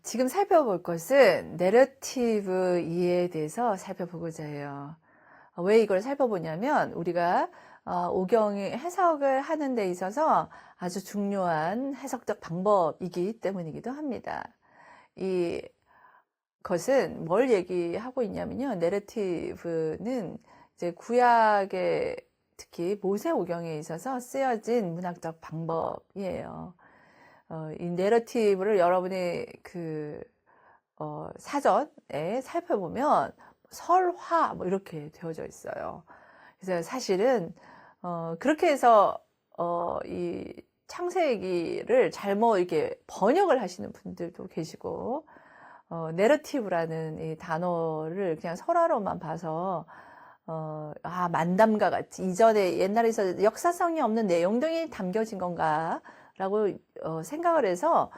지금 살펴볼 것은 내러티브 이해에 대해서 살펴보고자 해요. 왜 이걸 살펴보냐면 우리가 오경의 해석을 하는 데 있어서 아주 중요한 해석적 방법이기 때문이기도 합니다. 이것은 뭘 얘기하고 있냐면요. 내러티브는 이제 구약의 특히 모세오경에 있어서 쓰여진 문학적 방법이에요. 이 내러티브를 여러분이 사전에 살펴보면 설화 뭐 이렇게 되어져 있어요. 그래서 사실은 그렇게 해서 이 창세기를 잘못 이렇게 번역을 하시는 분들도 계시고 내러티브라는 이 단어를 그냥 설화로만 봐서 만담과 같이 이전에 옛날에서 역사성이 없는 내용들이 담겨진 건가 라고 생각을 해서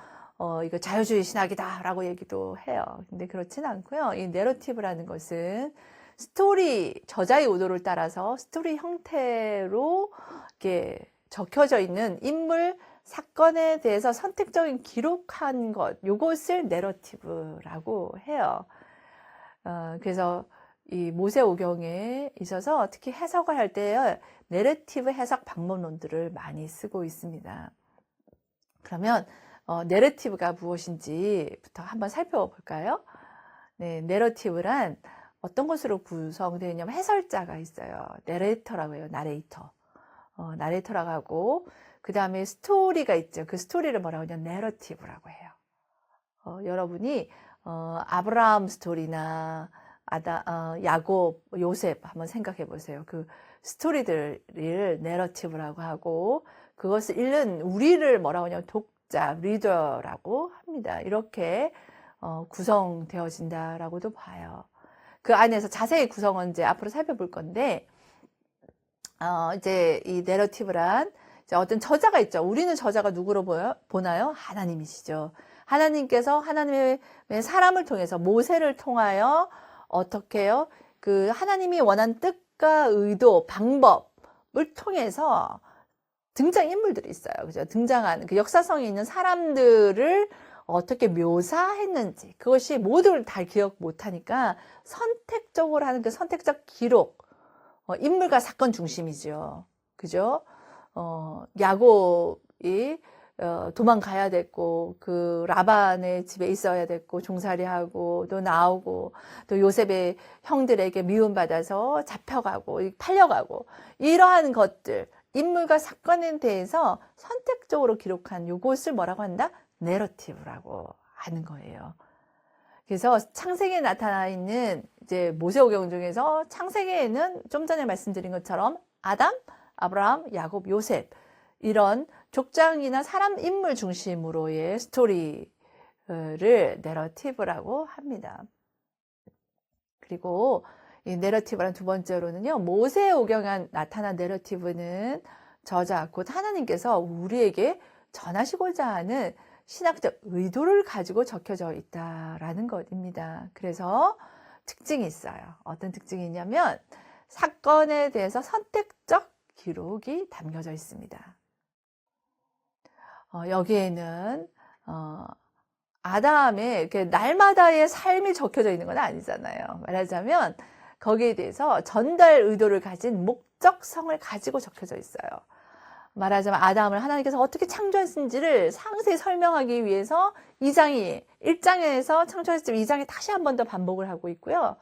이거 자유주의 신학이다 라고 얘기도 해요. 근데 그렇진 않고요. 이 내러티브라는 것은 스토리, 저자의 의도를 따라서 스토리 형태로 이렇게 적혀져 있는 인물, 사건에 대해서 선택적인 기록한 것, 요것을 내러티브라고 해요. 그래서 이 모세오경에 있어서 특히 해석을 할 때 내러티브 해석 방법론들을 많이 쓰고 있습니다. 그러면 내러티브가 무엇인지부터 한번 살펴볼까요? 네, 내러티브란 어떤 것으로 구성되어 있냐면 해설자가 있어요. 내레이터라고 해요. 나레이터. 나레이터라고 하고 그 다음에 스토리가 있죠. 그 스토리를 뭐라고 하냐면 내러티브라고 해요. 여러분이 아브라함 스토리나 야곱, 요셉 한번 생각해 보세요. 그 스토리들을 내러티브라고 하고 그것을 읽는 우리를 뭐라고 하냐면 독자, 리더라고 합니다. 이렇게 구성되어진다라고도 봐요. 그 안에서 자세히 구성은 이제 앞으로 살펴볼 건데 이제 이 내러티브란 이제 어떤 저자가 있죠. 우리는 저자가 누구로 보나요? 하나님이시죠. 하나님께서 하나님의 사람을 통해서 모세를 통하여 어떻게 해요? 그 하나님이 원한 뜻과 의도, 방법을 통해서 등장인물들이 있어요. 그죠? 등장하는 그 역사성이 있는 사람들을 어떻게 묘사했는지 그것이 모두를 다 기억 못하니까 선택적으로 하는 그 선택적 기록 인물과 사건 중심이죠. 그죠? 야곱이 도망가야 됐고 그 라반의 집에 있어야 됐고 종살이하고 또 나오고 또 요셉의 형들에게 미움받아서 잡혀가고 팔려가고 이러한 것들 인물과 사건에 대해서 선택적으로 기록한 요것을 뭐라고 한다? 내러티브라고 하는 거예요. 그래서 창세기에 나타나 있는 이제 모세오경 중에서 창세기에는 좀 전에 말씀드린 것처럼 아담, 아브라함, 야곱, 요셉 이런 족장이나 사람 인물 중심으로의 스토리를 내러티브라고 합니다. 그리고 이 내러티브란 두 번째로는요. 모세오경에 나타난 내러티브는 저자 곧 하나님께서 우리에게 전하시고자 하는 신학적 의도를 가지고 적혀져 있다라는 것입니다. 그래서 특징이 있어요. 어떤 특징이 있냐면 사건에 대해서 선택적 기록이 담겨져 있습니다. 여기에는 아담의 이렇게 날마다의 삶이 적혀져 있는 건 아니잖아요. 말하자면 거기에 대해서 전달 의도를 가진 목적성을 가지고 적혀져 있어요. 말하자면 아담을 하나님께서 어떻게 창조했는지를 상세히 설명하기 위해서 1장에서 창조했을 2장에 다시 한 번 더 반복을 하고 있고요.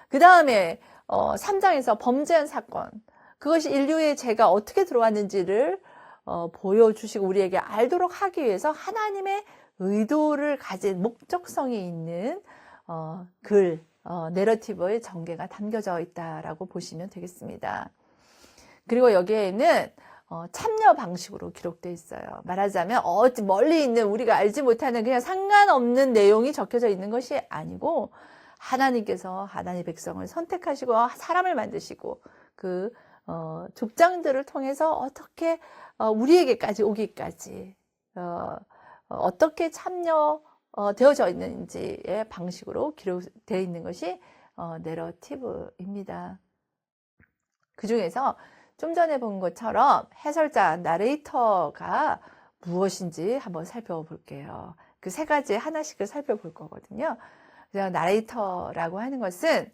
그 다음에 3장에서 범죄한 사건, 그것이 인류의 죄가 어떻게 들어왔는지를 보여주시고 우리에게 알도록 하기 위해서 하나님의 의도를 가진 목적성이 있는 내러티브의 전개가 담겨져 있다라고 보시면 되겠습니다. 그리고 여기에는 참여 방식으로 기록되어 있어요. 말하자면 멀리 있는 우리가 알지 못하는 그냥 상관없는 내용이 적혀져 있는 것이 아니고 하나님께서 하나님의 백성을 선택하시고 사람을 만드시고 그 족장들을 통해서 어떻게 우리에게까지 오기까지 어떻게 참여되어져 있는지의 방식으로 기록되어 있는 것이 내러티브입니다. 그 중에서 좀 전에 본 것처럼 해설자, 나레이터가 무엇인지 한번 살펴볼게요. 그 세 가지 하나씩을 살펴볼 거거든요. 그래서 나레이터라고 하는 것은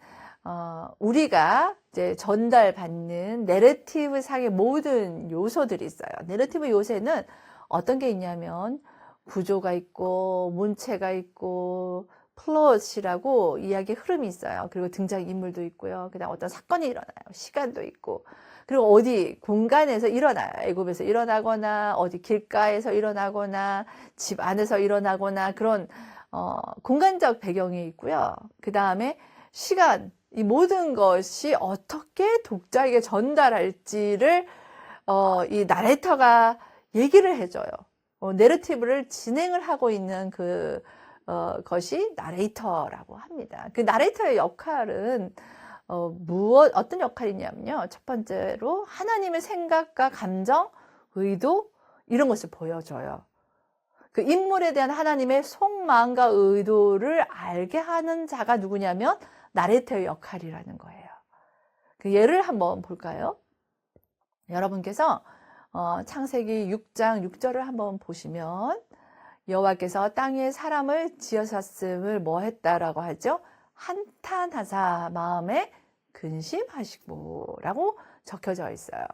우리가 이제 전달받는 내러티브 상의 모든 요소들이 있어요. 내러티브 요새는 어떤 게 있냐면 구조가 있고 문체가 있고 플롯이라고 이야기 흐름이 있어요. 그리고 등장인물도 있고요. 그다음 어떤 사건이 일어나요. 시간도 있고. 그리고 어디 공간에서 일어나요. 애굽에서 일어나거나 어디 길가에서 일어나거나 집 안에서 일어나거나 그런 공간적 배경이 있고요. 그 다음에 시간, 이 모든 것이 어떻게 독자에게 전달할지를 이 나레이터가 얘기를 해줘요. 내러티브를 진행을 하고 있는 것이 나레이터라고 합니다. 그 나레이터의 역할은 어떤 역할이냐면요. 첫 번째로 하나님의 생각과 감정, 의도 이런 것을 보여줘요. 그 인물에 대한 하나님의 속마음과 의도를 알게 하는 자가 누구냐면 나레이터의 역할이라는 거예요. 그 예를 한번 볼까요? 여러분께서 창세기 6장 6절을 한번 보시면 여호와께서 땅에 사람을 지으셨음을 뭐 했다라고 하죠? 한탄하사 마음에 근심하시고 라고 적혀져 있어요.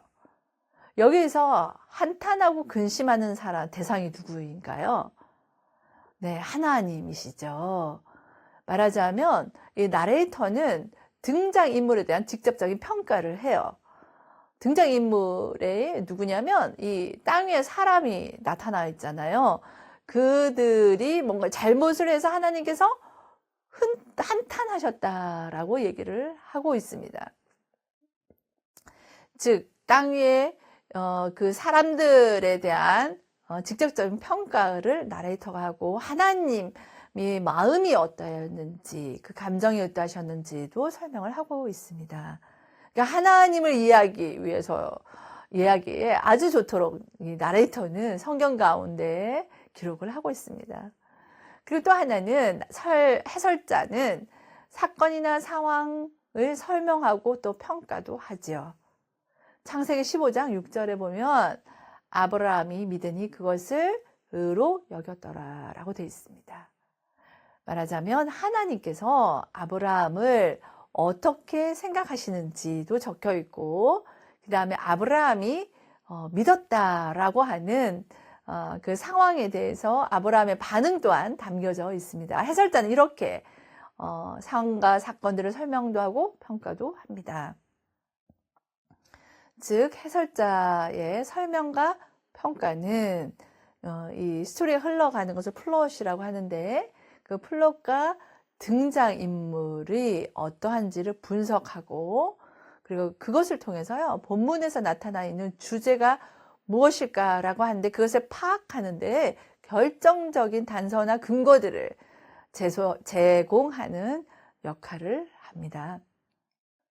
여기에서 한탄하고 근심하는 사람 대상이 누구인가요? 네, 하나님이시죠. 말하자면 이 나레이터는 등장인물에 대한 직접적인 평가를 해요. 등장인물에 누구냐면 이 땅 위에 사람이 나타나 있잖아요. 그들이 뭔가 잘못을 해서 하나님께서 한탄하셨다라고 얘기를 하고 있습니다. 즉, 땅 위에 그 사람들에 대한 직접적인 평가를 나레이터가 하고 하나님이 마음이 어떠했는지 그 감정이 어떠하셨는지도 설명을 하고 있습니다. 그러니까 하나님을 이해하기 위해서 이야기에 아주 좋도록 이 나레이터는 성경 가운데 기록을 하고 있습니다. 그리고 또 하나는 해설자는 사건이나 상황을 설명하고 또 평가도 하지요. 창세기 15장 6절에 보면 아브라함이 믿으니 그것을 의로 여겼더라 라고 되어 있습니다. 말하자면 하나님께서 아브라함을 어떻게 생각하시는지도 적혀 있고 그 다음에 아브라함이 믿었다라고 하는 그 상황에 대해서 아브라함의 반응 또한 담겨져 있습니다. 해설자는 이렇게 상황과 사건들을 설명도 하고 평가도 합니다. 즉 해설자의 설명과 평가는 이 스토리가 흘러가는 것을 플롯이라고 하는데 그 플롯과 등장인물이 어떠한지를 분석하고 그리고 그것을 통해서요 본문에서 나타나 있는 주제가 무엇일까라고 하는데 그것을 파악하는데 결정적인 단서나 근거들을 제공하는 역할을 합니다.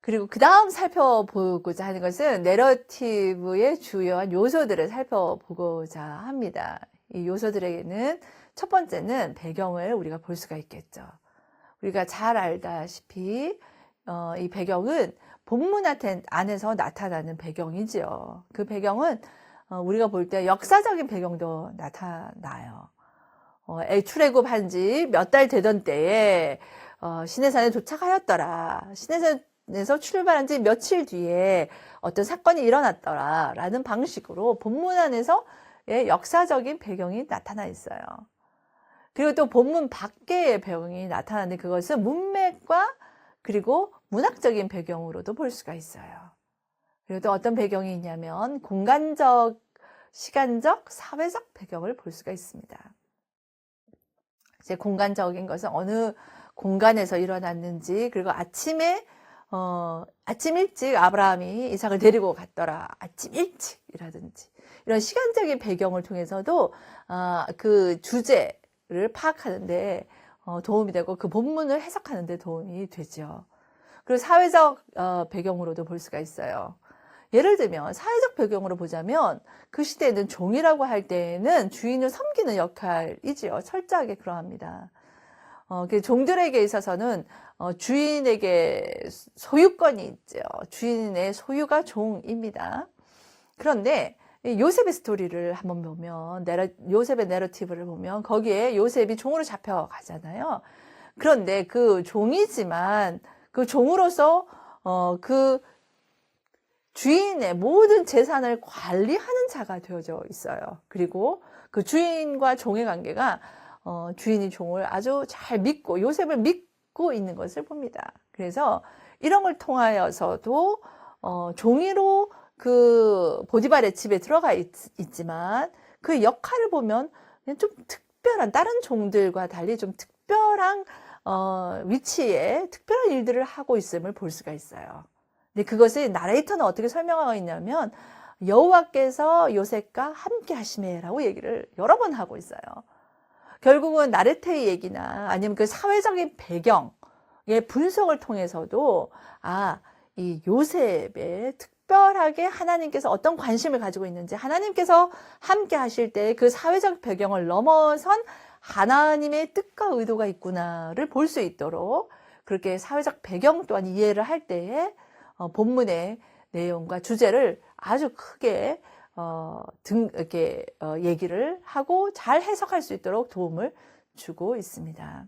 그리고 그 다음 살펴보고자 하는 것은 내러티브의 주요한 요소들을 살펴보고자 합니다. 이 요소들에게는 첫 번째는 배경을 우리가 볼 수가 있겠죠. 우리가 잘 알다시피 이 배경은 본문 안에서 나타나는 배경이지요. 그 배경은 우리가 볼 때 역사적인 배경도 나타나요. 출애굽한 지 몇 달 되던 때에 시내산에 도착하였더라. 시내산에서 출발한 지 며칠 뒤에 어떤 사건이 일어났더라 라는 방식으로 본문 안에서 역사적인 배경이 나타나 있어요. 그리고 또 본문 밖의 배경이 나타나는데 그것은 문맥과 그리고 문학적인 배경으로도 볼 수가 있어요. 그리고 또 어떤 배경이 있냐면 공간적, 시간적, 사회적 배경을 볼 수가 있습니다. 이제 공간적인 것은 어느 공간에서 일어났는지 그리고 아침 일찍 아브라함이 이삭을 데리고 갔더라. 아침 일찍이라든지 이런 시간적인 배경을 통해서도 그 주제를 파악하는데 도움이 되고 그 본문을 해석하는 데 도움이 되죠. 그리고 사회적 배경으로도 볼 수가 있어요. 예를 들면 사회적 배경으로 보자면 그 시대에는 종이라고 할 때에는 주인을 섬기는 역할이지요. 철저하게 그러합니다. 종들에게 있어서는 주인에게 소유권이 있죠. 주인의 소유가 종입니다. 그런데 이 요셉의 스토리를 한번 보면, 요셉의 내러티브를 보면, 거기에 요셉이 종으로 잡혀가잖아요. 그런데 그 종이지만, 그 종으로서, 그 주인의 모든 재산을 관리하는 자가 되어져 있어요. 그리고 그 주인과 종의 관계가, 주인이 종을 아주 잘 믿고, 요셉을 믿고 있는 것을 봅니다. 그래서 이런 걸 통하여서도, 종이로 그 보디발의 집에 들어가 있지만 그 역할을 보면 그냥 좀 특별한, 다른 종들과 달리 좀 특별한 위치에 특별한 일들을 하고 있음을 볼 수가 있어요. 근데 그것을 나레이터는 어떻게 설명하고 있냐면, 여호와께서 요셉과 함께 하시매라고 얘기를 여러 번 하고 있어요. 결국은 나레테의 얘기나 아니면 그 사회적인 배경의 분석을 통해서도, 이 요셉의 특별하게 하나님께서 어떤 관심을 가지고 있는지, 하나님께서 함께 하실 때 그 사회적 배경을 넘어선 하나님의 뜻과 의도가 있구나를 볼 수 있도록, 그렇게 사회적 배경 또한 이해를 할 때에 본문의 내용과 주제를 아주 크게 이렇게 얘기를 하고 잘 해석할 수 있도록 도움을 주고 있습니다.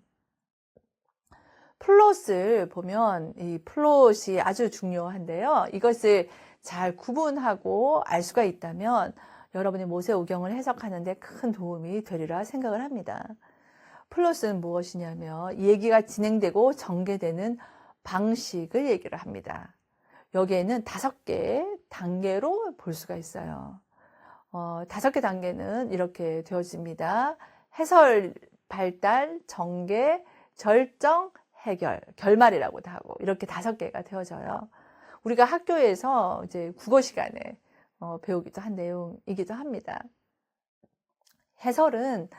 플롯을 보면 이 플롯이 아주 중요한데요. 이것을 잘 구분하고 알 수가 있다면 여러분이 모세오경을 해석하는 데 큰 도움이 되리라 생각을 합니다. 플롯은 무엇이냐면 얘기가 진행되고 전개되는 방식을 얘기를 합니다. 여기에는 5개의 단계로 볼 수가 있어요. 5개 단계는 이렇게 되어집니다. 해설, 발달, 전개, 절정, 해결, 결말이라고도 하고, 이렇게 5개가 되어져요. 우리가 학교에서 이제 국어 시간에 배우기도 한 내용이기도 합니다. 해설은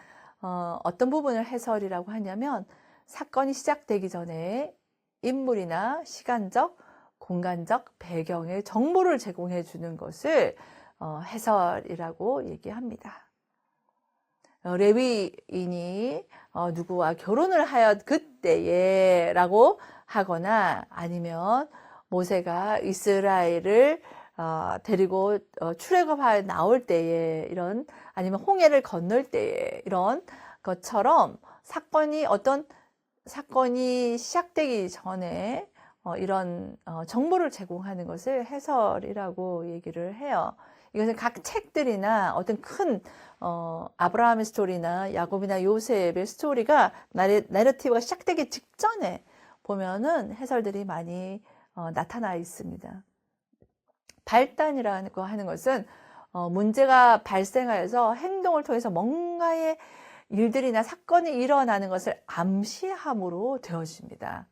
어떤 부분을 해설이라고 하냐면, 사건이 시작되기 전에 인물이나 시간적, 공간적 배경의 정보를 제공해 주는 것을 해설이라고 얘기합니다. 레위인이 누구와 결혼을 하여 그때에 라고 하거나, 아니면 모세가 이스라엘을 데리고 출애굽하여 나올 때에, 이런, 아니면 홍해를 건널 때에, 이런 것처럼 어떤 사건이 시작되기 전에 이런 정보를 제공하는 것을 해설이라고 얘기를 해요. 이것은 각 책들이나 어떤 큰 아브라함의 스토리나 야곱이나 요셉의 스토리가 내러티브가 시작되기 직전에 보면은 해설들이 많이 나타나 있습니다. 발단이라고 하는 것은 문제가 발생하여서 행동을 통해서 뭔가의 일들이나 사건이 일어나는 것을 암시함으로 되어집니다.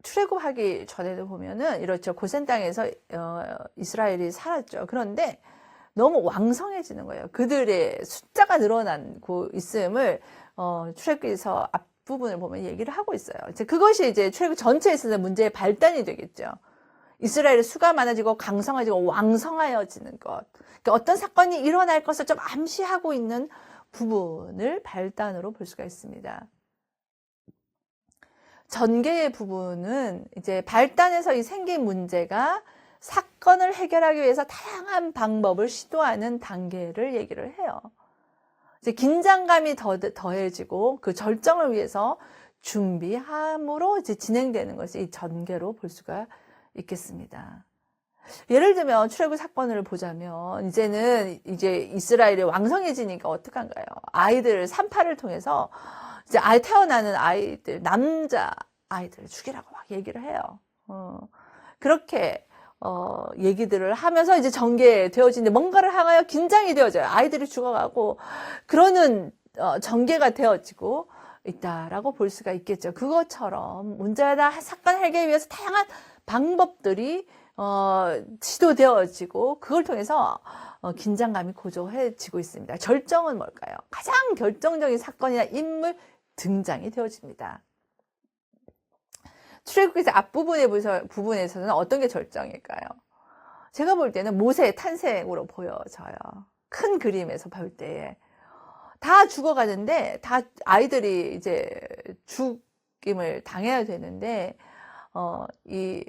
출애굽하기 전에도 보면은 이렇죠. 고센 땅에서 이스라엘이 살았죠. 그런데 너무 왕성해지는 거예요. 그들의 숫자가 늘어나고 있음을 출애굽기서 앞부분을 보면 얘기를 하고 있어요. 그것이 이제 출애굽 전체에 있어서 문제의 발단이 되겠죠. 이스라엘의 수가 많아지고 강성해지고 왕성하여지는 것. 그러니까 어떤 사건이 일어날 것을 좀 암시하고 있는 부분을 발단으로 볼 수가 있습니다. 전개의 부분은 이제 발단에서 이 생긴 문제가 사건을 해결하기 위해서 다양한 방법을 시도하는 단계를 얘기를 해요. 이제 긴장감이 더해지고 그 절정을 위해서 준비함으로 이제 진행되는 것이 이 전개로 볼 수가 있겠습니다. 예를 들면 출애굽 사건을 보자면, 이제는 이제 이스라엘이 왕성해지니까 어떡한가요? 아이들 산파를 통해서 이제 태어나는 아이들, 남자 아이들을 죽이라고 막 얘기를 해요. 그렇게 얘기들을 하면서 이제 전개되어지는데, 뭔가를 향하여 긴장이 되어져요. 아이들이 죽어가고 그러는 전개가 되어지고 있다라고 볼 수가 있겠죠. 그것처럼 문제나 사건 해결을 위해서 다양한 방법들이 시도되어지고, 그걸 통해서 긴장감이 고조해지고 있습니다. 절정은 뭘까요? 가장 결정적인 사건이나 인물 등장이 되어집니다. 출애굽기서 앞부분에서는 어떤 게 절정일까요? 제가 볼 때는 모세의 탄생으로 보여져요. 큰 그림에서 볼 때에 다 죽어가는데, 다 아이들이 이제 죽임을 당해야 되는데, 이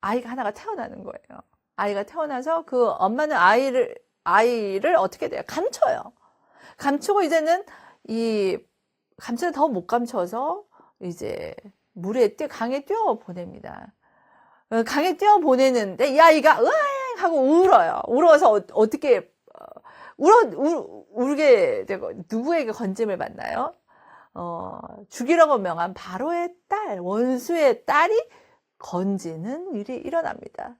아이가 하나가 태어나는 거예요. 아이가 태어나서 그 엄마는 아이를 아이를 어떻게 돼요? 감춰요. 감추고 이제는 감추는 더 못 감춰서 이제 강에 뛰어 보냅니다. 강에 뛰어 보내는데 이 아이가 으앙 하고 울어요. 울어서 어떻게 울게 되고 누구에게 건짐을 받나요? 죽이라고 명한 바로의 딸, 원수의 딸이 건지는 일이 일어납니다.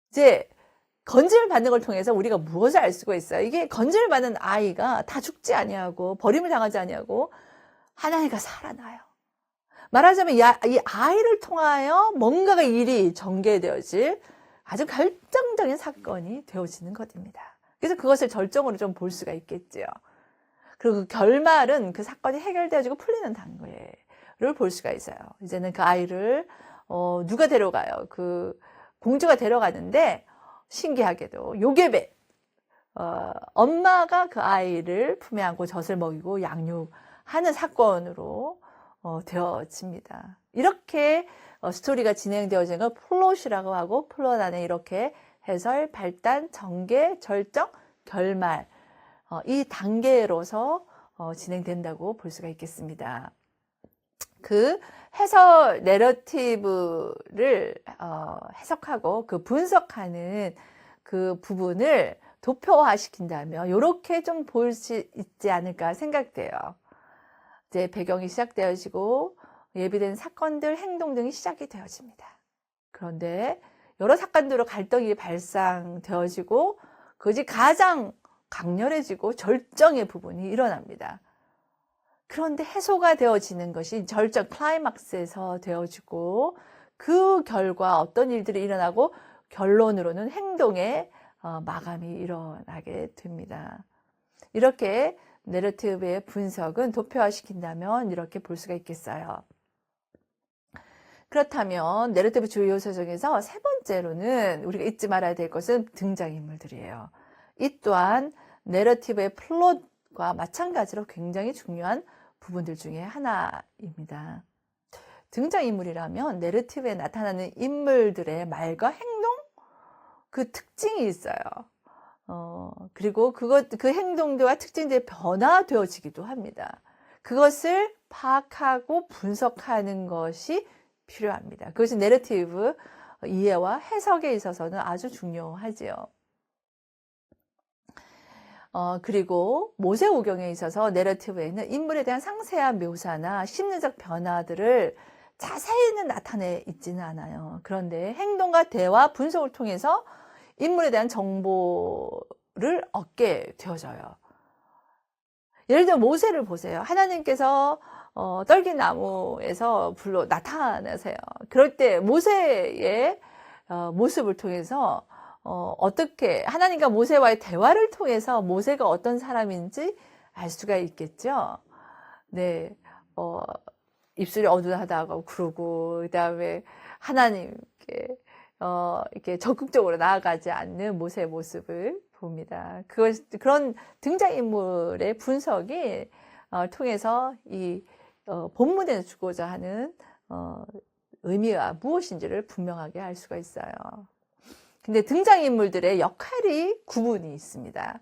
이제 건짐을 받는 걸 통해서 우리가 무엇을 알 수가 있어요? 이게 건짐을 받는 아이가 다 죽지 아니하고 버림을 당하지 아니하고 하나님과 살아나요. 말하자면 이 아이를 통하여 뭔가가 일이 전개되어질 아주 결정적인 사건이 되어지는 것입니다. 그래서 그것을 절정으로 좀 볼 수가 있겠지요. 그리고 그 결말은 그 사건이 해결되어지고 풀리는 단계를 볼 수가 있어요. 이제는 그 아이를 누가 데려가요? 그 공주가 데려가는데 신기하게도 요괴배 엄마가 그 아이를 품에 안고 젖을 먹이고 양육하는 사건으로 되어집니다. 이렇게 스토리가 진행되어지는 걸 플롯이라고 하고 플롯 안에 이렇게 해설, 발단, 전개, 절정, 결말 이 단계로서 진행된다고 볼 수가 있겠습니다. 그 해설 내러티브를 해석하고 그 분석하는 그 부분을 도표화시킨다면 이렇게 좀 볼 수 있지 않을까 생각돼요. 이제 배경이 시작되어지고 예비된 사건들, 행동 등이 시작이 되어집니다. 그런데 여러 사건들로 갈등이 발생되어지고 그것이 가장 강렬해지고 절정의 부분이 일어납니다. 그런데 해소가 되어지는 것이 절정 클라이막스에서 되어지고 그 결과 어떤 일들이 일어나고 결론으로는 행동의 마감이 일어나게 됩니다. 이렇게 내러티브의 분석은 도표화시킨다면 이렇게 볼 수가 있겠어요. 그렇다면 내러티브 주요 요소 중에서 세 번째로는 우리가 잊지 말아야 될 것은 등장인물들이에요. 이 또한 내러티브의 플롯과 마찬가지로 굉장히 중요한 부분들 중에 하나입니다. 등장인물이라면 내러티브에 나타나는 인물들의 말과 행동, 그 특징이 있어요. 그리고 그 행동들과 특징들이 변화되어지기도 합니다. 그것을 파악하고 분석하는 것이 필요합니다. 그것이 내러티브 이해와 해석에 있어서는 아주 중요하지요. 그리고 모세오경에 있어서 내러티브에는 인물에 대한 상세한 묘사나 심리적 변화들을 자세히는 나타내 있지는 않아요. 그런데 행동과 대화, 분석을 통해서 인물에 대한 정보를 얻게 되어져요. 예를 들어 모세를 보세요. 하나님께서 떨기나무에서 불로 나타나세요. 그럴 때 모세의 모습을 통해서 어떻게 하나님과 모세와의 대화를 통해서 모세가 어떤 사람인지 알 수가 있겠죠. 네, 입술이 어두하다고 그러고 그다음에 하나님께 이렇게 적극적으로 나아가지 않는 모세의 모습을 봅니다. 그런 등장인물의 분석이 통해서 이 본문에서 주고자 하는 의미와 무엇인지를 분명하게 알 수가 있어요. 근데 등장인물들의 역할이 구분이 있습니다.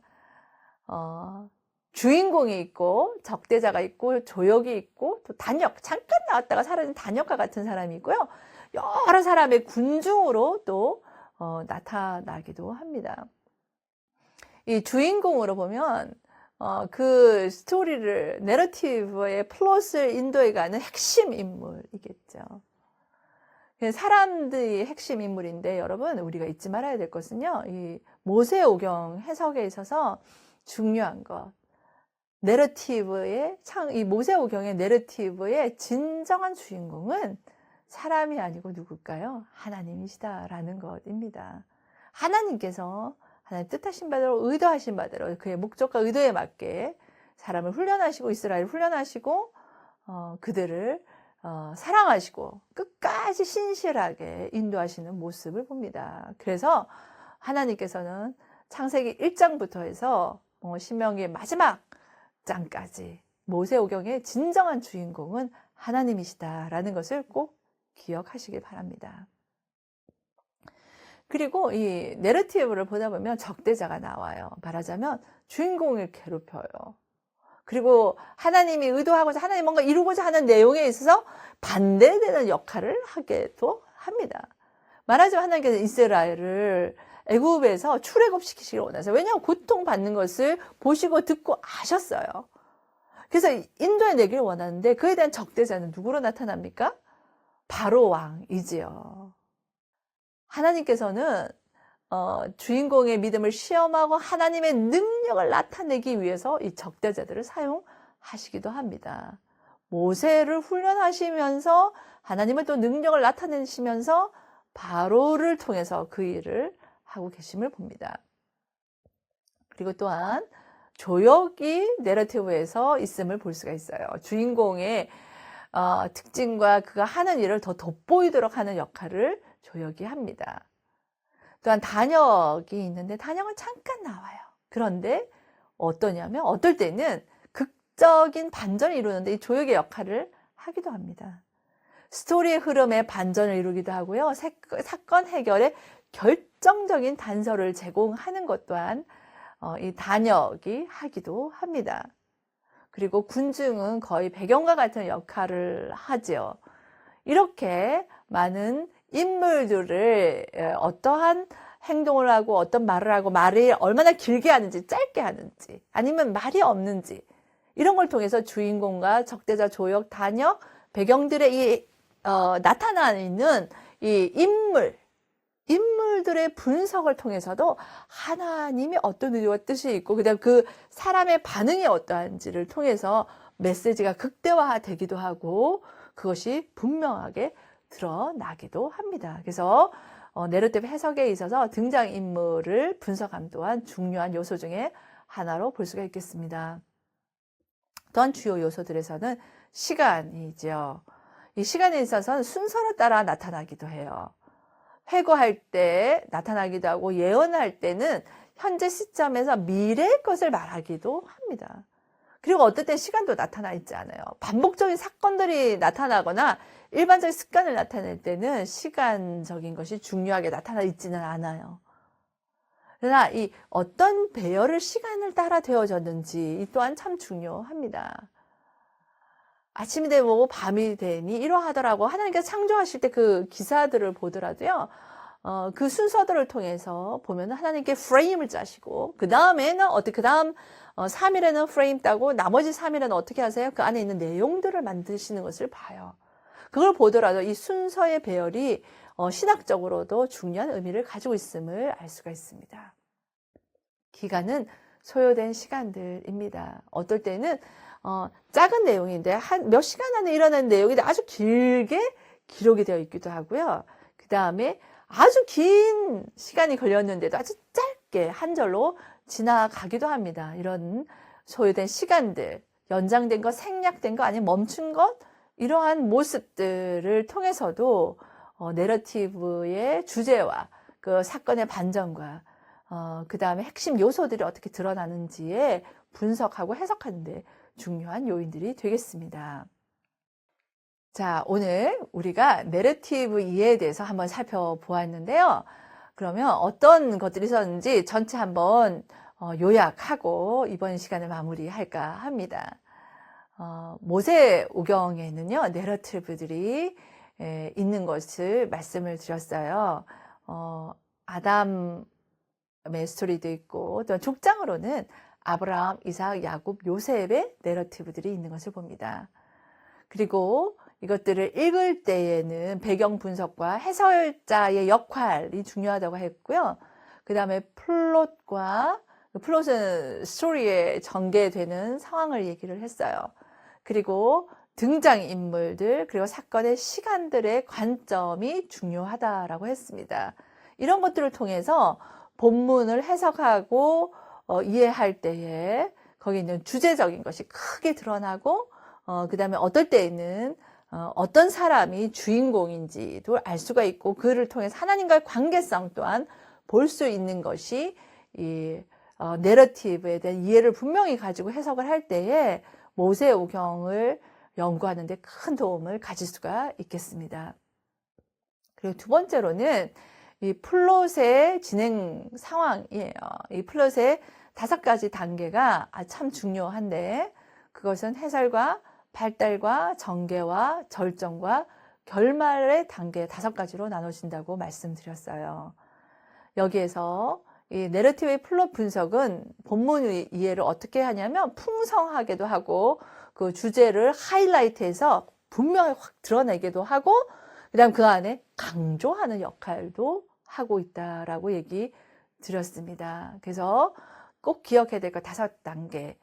주인공이 있고 적대자가 있고 조역이 있고 또 잠깐 나왔다가 사라진 단역과 같은 사람이 있고요. 여러 사람의 군중으로 또 나타나기도 합니다. 이 주인공으로 보면 그 스토리를 내러티브의 플롯을 인도해가는 핵심 인물이겠죠. 사람들이 핵심 인물인데 여러분 우리가 잊지 말아야 될 것은요. 이 모세오경 해석에 있어서 중요한 것. 이 모세오경의 내러티브의 진정한 주인공은 사람이 아니고 누굴까요? 하나님이시다라는 것입니다. 하나님께서 하나님 뜻하신 바대로 의도하신 바대로 그의 목적과 의도에 맞게 사람을 훈련하시고 이스라엘을 훈련하시고 그들을 사랑하시고 끝까지 신실하게 인도하시는 모습을 봅니다. 그래서 하나님께서는 창세기 1장부터 해서 신명기 마지막 장까지 모세오경의 진정한 주인공은 하나님이시다라는 것을 꼭 기억하시길 바랍니다. 그리고 이 내러티브를 보다 보면 적대자가 나와요. 말하자면 주인공을 괴롭혀요. 그리고 하나님이 의도하고자 하나님 뭔가 이루고자 하는 내용에 있어서 반대되는 역할을 하기도 합니다. 말하자면 하나님께서 이스라엘을 애굽에서 출애굽시키시길 원하세요. 왜냐하면 고통받는 것을 보시고 듣고 아셨어요. 그래서 인도해 내기를 원하는데 그에 대한 적대자는 누구로 나타납니까? 바로 왕이지요. 하나님께서는 주인공의 믿음을 시험하고 하나님의 능력을 나타내기 위해서 이 적대자들을 사용하시기도 합니다. 모세를 훈련하시면서 하나님의 또 능력을 나타내시면서 바로를 통해서 그 일을 하고 계심을 봅니다. 그리고 또한 조역이 내러티브에서 있음을 볼 수가 있어요. 주인공의 특징과 그가 하는 일을 더 돋보이도록 하는 역할을 조역이 합니다. 또한 단역이 있는데 단역은 잠깐 나와요. 그런데 어떠냐면 어떨 때는 극적인 반전을 이루는데 이 조역의 역할을 하기도 합니다. 스토리의 흐름에 반전을 이루기도 하고요. 사건 해결에 결정적인 단서를 제공하는 것 또한 이 단역이 하기도 합니다. 그리고 군중은 거의 배경과 같은 역할을 하죠. 이렇게 많은 인물들을 어떠한 행동을 하고 어떤 말을 하고 말이 얼마나 길게 하는지 짧게 하는지 아니면 말이 없는지 이런 걸 통해서 주인공과 적대자 조역 단역 배경들의 나타나 있는 이 인물들의 분석을 통해서도 하나님이 어떤 의도와 뜻이 있고 그다음 그 사람의 반응이 어떠한지를 통해서 메시지가 극대화되기도 하고 그것이 분명하게 드러나기도 합니다. 그래서 내러티브 해석에 있어서 등장인물을 분석함 또한 중요한 요소 중에 하나로 볼 수가 있겠습니다. 또한 주요 요소들에서는 시간이죠. 이 시간에 있어서는 순서를 따라 나타나기도 해요. 회고할 때 나타나기도 하고 예언할 때는 현재 시점에서 미래의 것을 말하기도 합니다. 그리고 어떨 때 시간도 나타나 있지 않아요. 반복적인 사건들이 나타나거나 일반적인 습관을 나타낼 때는 시간적인 것이 중요하게 나타나 있지는 않아요. 그러나 이 어떤 배열을 시간을 따라 되어졌는지 이 또한 참 중요합니다. 아침이 되고 밤이 되니 이러하더라고 하나님께서 창조하실 때 그 기사들을 보더라도요. 그 순서들을 통해서 보면 하나님께 프레임을 짜시고 그 다음에는 그 다음 3일에는 프레임 따고 나머지 3일에는 어떻게 하세요? 그 안에 있는 내용들을 만드시는 것을 봐요. 그걸 보더라도 이 순서의 배열이 신학적으로도 중요한 의미를 가지고 있음을 알 수가 있습니다. 기간은 소요된 시간들입니다. 어떨 때는 작은 내용인데 몇 시간 안에 일어나는 내용인데 아주 길게 기록이 되어 있기도 하고요. 그 다음에 아주 긴 시간이 걸렸는데도 아주 짧게 한 절로 지나가기도 합니다. 이런 소요된 시간들, 연장된 것, 생략된 것, 아니면 멈춘 것, 이러한 모습들을 통해서도 내러티브의 주제와 그 사건의 반전과 그 다음에 핵심 요소들이 어떻게 드러나는지에 분석하고 해석하는데 중요한 요인들이 되겠습니다. 자, 오늘 우리가 내러티브 이해에 대해서 한번 살펴보았는데요. 그러면 어떤 것들이 있었는지 전체 한번 요약하고 이번 시간을 마무리할까 합니다. 모세오경에는요, 내러티브들이 있는 것을 말씀을 드렸어요. 아담의 스토리도 있고, 또 족장으로는 아브라함, 이삭, 야곱, 요셉의 내러티브들이 있는 것을 봅니다. 그리고 이것들을 읽을 때에는 배경 분석과 해설자의 역할이 중요하다고 했고요. 그 다음에 플롯은 스토리에 전개되는 상황을 얘기를 했어요. 그리고 등장인물들, 그리고 사건의 시간들의 관점이 중요하다라고 했습니다. 이런 것들을 통해서 본문을 해석하고 이해할 때에 거기 있는 주제적인 것이 크게 드러나고 그 다음에 어떨 때에는 어떤 사람이 주인공인지도 알 수가 있고 그를 통해서 하나님과의 관계성 또한 볼 수 있는 것이 이 내러티브에 대한 이해를 분명히 가지고 해석을 할 때에 모세오경을 연구하는 데 큰 도움을 가질 수가 있겠습니다. 그리고 두 번째로는 이 플롯의 진행 상황이에요. 이 플롯의 5가지 단계가 참 중요한데 그것은 해설과 발달과 전개와 절정과 결말의 단계 5가지로 나눠진다고 말씀드렸어요. 여기에서 이 내러티브의 플롯 분석은 본문 이해를 어떻게 하냐면 풍성하게도 하고 그 주제를 하이라이트해서 분명히 확 드러내기도 하고 그다음 그 안에 강조하는 역할도 하고 있다라고 얘기 드렸습니다. 그래서 꼭 기억해야 될 거 5단계.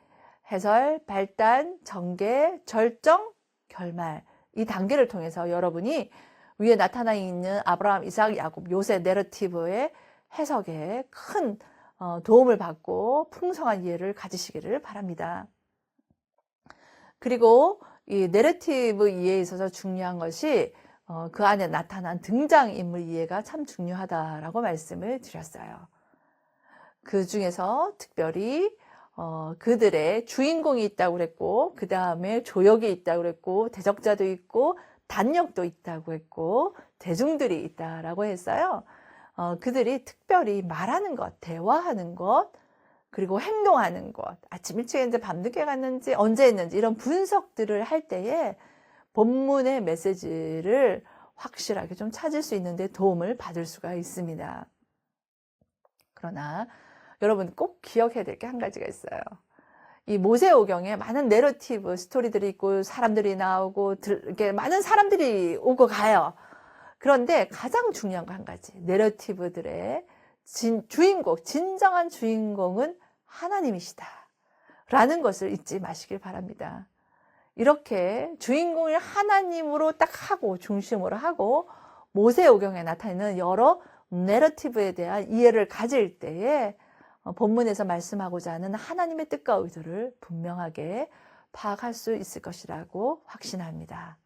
해설, 발단, 전개, 절정, 결말. 이 단계를 통해서 여러분이 위에 나타나 있는 아브라함, 이삭, 야곱, 요새 내러티브의 해석에 큰 도움을 받고 풍성한 이해를 가지시기를 바랍니다. 그리고 이 내러티브 이해에 있어서 중요한 것이 그 안에 나타난 등장인물 이해가 참 중요하다라고 말씀을 드렸어요. 그 중에서 특별히 그들의 주인공이 있다고 그랬고 그 다음에 조역이 있다고 그랬고 대적자도 있고 단역도 있다고 했고 대중들이 있다라고 했어요. 그들이 특별히 말하는 것, 대화하는 것, 그리고 행동하는 것, 아침 일찍 했는지 밤늦게 갔는지 언제 했는지 이런 분석들을 할 때에 본문의 메시지를 확실하게 좀 찾을 수 있는데 도움을 받을 수가 있습니다. 그러나 여러분 꼭 기억해야 될 게 한 가지가 있어요. 이 모세오경에 많은 내러티브 스토리들이 있고 사람들이 나오고 이렇게 많은 사람들이 오고 가요. 그런데 가장 중요한 거 한 가지. 내러티브들의 주인공, 진정한 주인공은 하나님이시다. 라는 것을 잊지 마시길 바랍니다. 이렇게 주인공을 하나님으로 딱 하고 중심으로 하고 모세오경에 나타나는 여러 내러티브에 대한 이해를 가질 때에 본문에서 말씀하고자 하는 하나님의 뜻과 의도를 분명하게 파악할 수 있을 것이라고 확신합니다.